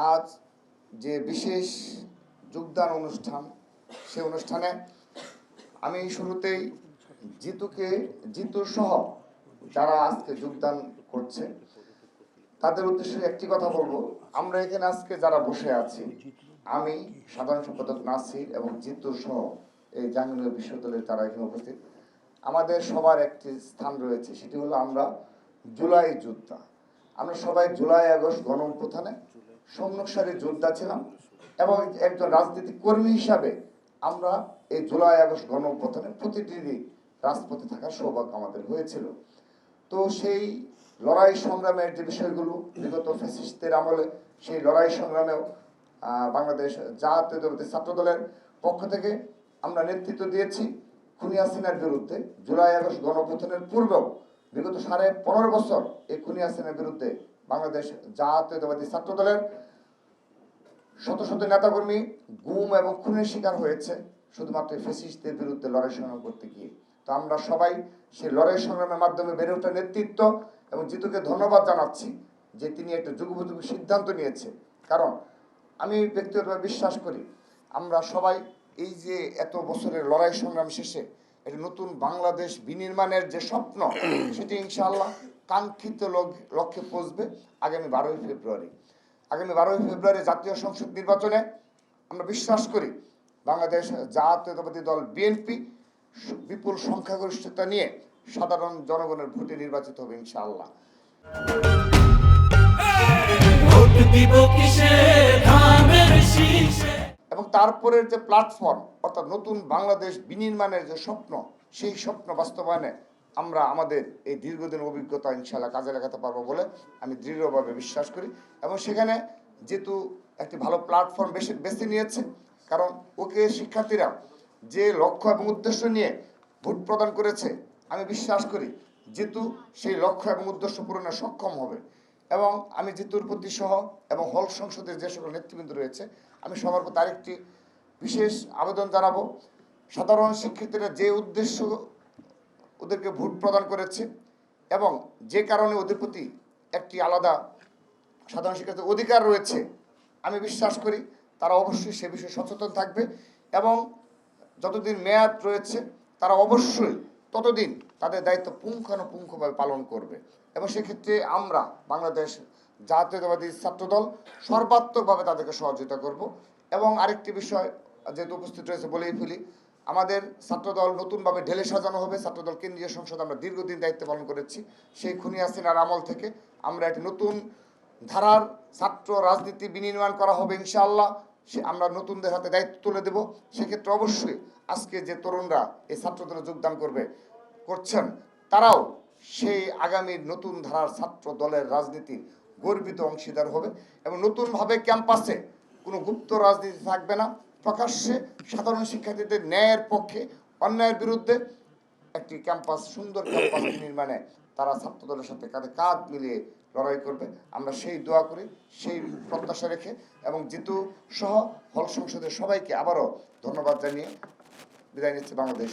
আজ যে বিশেষ যোগদান অনুষ্ঠান, সেই অনুষ্ঠানে আমি শুরুতেই জিতু সহ যারা আজকে যোগদান করছে তাদের উদ্দেশ্যে একটি কথা বলবো। আমরা এখানে আজকে যারা বসে আছি, আমি সাধারণ সম্পাদক নাসির এবং জিতু সহ এই জাহাঙ্গীরনগর বিশ্ববিদ্যালয়ের যারা এখানে উপস্থিত, আমাদের সবার একটি স্থান রয়েছে, সেটি হলো আমরা জুলাই যোদ্ধা। আমরা সবাই জুলাই আগস্ট গণ অভ্যুত্থানে সম্মুখ সারির যোদ্ধা ছিলাম এবং একজন রাজনৈতিক কর্মী হিসাবে আমরা এই জুলাই আগস্ট গণ অভ্যুত্থানে প্রতিটি রাজপথে থাকার সৌভাগ্য আমাদের হয়েছিল। তো সেই লড়াই সংগ্রামের যে বিষয়গুলো বিগত ফ্যাসিস্টদের আমলে, সেই লড়াই সংগ্রামেও বাংলাদেশ জাতীয়তাবাদী ছাত্র দলের পক্ষ থেকে আমরা নেতৃত্ব দিয়েছি খুনি হাসিনার বিরুদ্ধে। জুলাই আগস্ট গণ অভ্যুত্থানের পূর্বেও বিগত 15.5 বছর এই খুনি হাসিনার বিরুদ্ধে বাংলাদেশ জাতীয়তাবাদী ছাত্র দলের শত শত নেতাকর্মী গুম এবং খুনের শিকার হয়েছে শুধুমাত্র ফ্যাসিস্টদের বিরুদ্ধে লড়াই সংগ্রাম করতে গিয়ে। তো আমরা সবাই সেই লড়াই সংগ্রামের মাধ্যমে বেড়ে ওঠা নেতৃত্ব এবং জিতুকে ধন্যবাদ জানাচ্ছি যে তিনি একটা যুগোপযোগী সিদ্ধান্ত নিয়েছে। কারণ আমি ব্যক্তিগতভাবে বিশ্বাস করি আমরা সবাই এই যে এত বছরের লড়াই সংগ্রাম শেষে একটা নতুন বাংলাদেশ বিনির্মাণের যে স্বপ্ন, সেটি ইনশাআল্লাহ কাঙ্ক্ষিত লক্ষ্যে পৌঁছবে আগামী 12ই ফেব্রুয়ারি। আগামী 12ই ফেব্রুয়ারি জাতীয় সংসদ নির্বাচনে আমরা বিশ্বাস করি বাংলাদেশ জাতীয়তাবাদী দল বিএনপি বিপুল সংখ্যাগরিষ্ঠতা নিয়ে সাধারণ জনগণের ভোটে নির্বাচিত হবে ইনশাআল্লাহ। এবং তারপরের যে প্ল্যাটফর্ম, অর্থাৎ নতুন বাংলাদেশ বিনির্মাণের যে স্বপ্ন, সেই স্বপ্ন বাস্তবায়নে আমরা আমাদের এই দীর্ঘদিন অভিজ্ঞতা ইনশাআল্লাহ কাজে লাগাতে পারবো বলে আমি দৃঢ়ভাবে বিশ্বাস করি। এবং সেখানে যেহেতু একটি ভালো প্ল্যাটফর্ম বেছে নিয়েছে, কারণ ওকে শিক্ষার্থীরা যে লক্ষ্য এবং উদ্দেশ্য নিয়ে ভোট প্রদান করেছে, আমি বিশ্বাস করি যেহেতু সেই লক্ষ্য এবং উদ্দেশ্য পূরণে সক্ষম হবে। এবং আমি জিতুর প্রতি সহ এবং হল সংসদের যে সকল নেতৃবৃন্দ রয়েছে, আমি সবার প্রতি আরেকটি বিশেষ আবেদন জানাবো। সাধারণ শিক্ষার্থীরা যে উদ্দেশ্য ওদেরকে ভোট প্রদান করেছে এবং যে কারণে ওদের প্রতি একটি আলাদা সাধারণ শিক্ষার্থীর অধিকার রয়েছে, আমি বিশ্বাস করি তারা অবশ্যই সে বিষয়ে সচেতন থাকবে এবং যতদিন মেয়াদ রয়েছে তারা অবশ্যই ততদিন তাদের দায়িত্ব পুঙ্খানুপুঙ্খভাবে পালন করবে। এবং সেক্ষেত্রে আমরা বাংলাদেশ জাতীয়তাবাদী ছাত্রদল সর্বাত্মকভাবে তাদেরকে সহযোগিতা করব। এবং আরেকটি বিষয় যেহেতু উপস্থিত রয়েছে বলেই ফেলি, আমাদের ছাত্রদল নতুনভাবে ঢেলে সাজানো হবে। ছাত্রদল কেন্দ্রীয় সংসদ আমরা দীর্ঘদিন দায়িত্ব পালন করেছি, সেই খুনি হাসিনার আমল থেকে আমরা একটি নতুন ধারার ছাত্র রাজনীতি বিনির্মাণ করা হবে ইনশাআল্লাহ। আমরা নতুনদের হাতে দায়িত্ব তুলে দেব। সেক্ষেত্রে অবশ্যই আজকে যে তরুণরা এই ছাত্রদলে যোগদান করছেন তারাও সেই আগামীর নতুন ধারার ছাত্র দলের রাজনীতির গর্বিত অংশীদার হবে। এবং নতুনভাবে ক্যাম্পাসে কোনো গুপ্ত রাজনীতি থাকবে না, প্রকাশ্যে সাধারণ শিক্ষার্থীদের ন্যায়ের পক্ষে অন্যায়ের বিরুদ্ধে একটি ক্যাম্পাস, সুন্দর ক্যাম্পাস নির্মাণে তারা ছাত্র দলের সাথে কাঁধে কাঁধ মিলিয়ে লড়াই করবে। আমরা সেই দোয়া করি, সেই প্রত্যাশা রেখে এবং জিতু সহ হল সংসদের সবাইকে আবারও ধন্যবাদ জানিয়ে বিদায় নিচ্ছে বাংলাদেশ।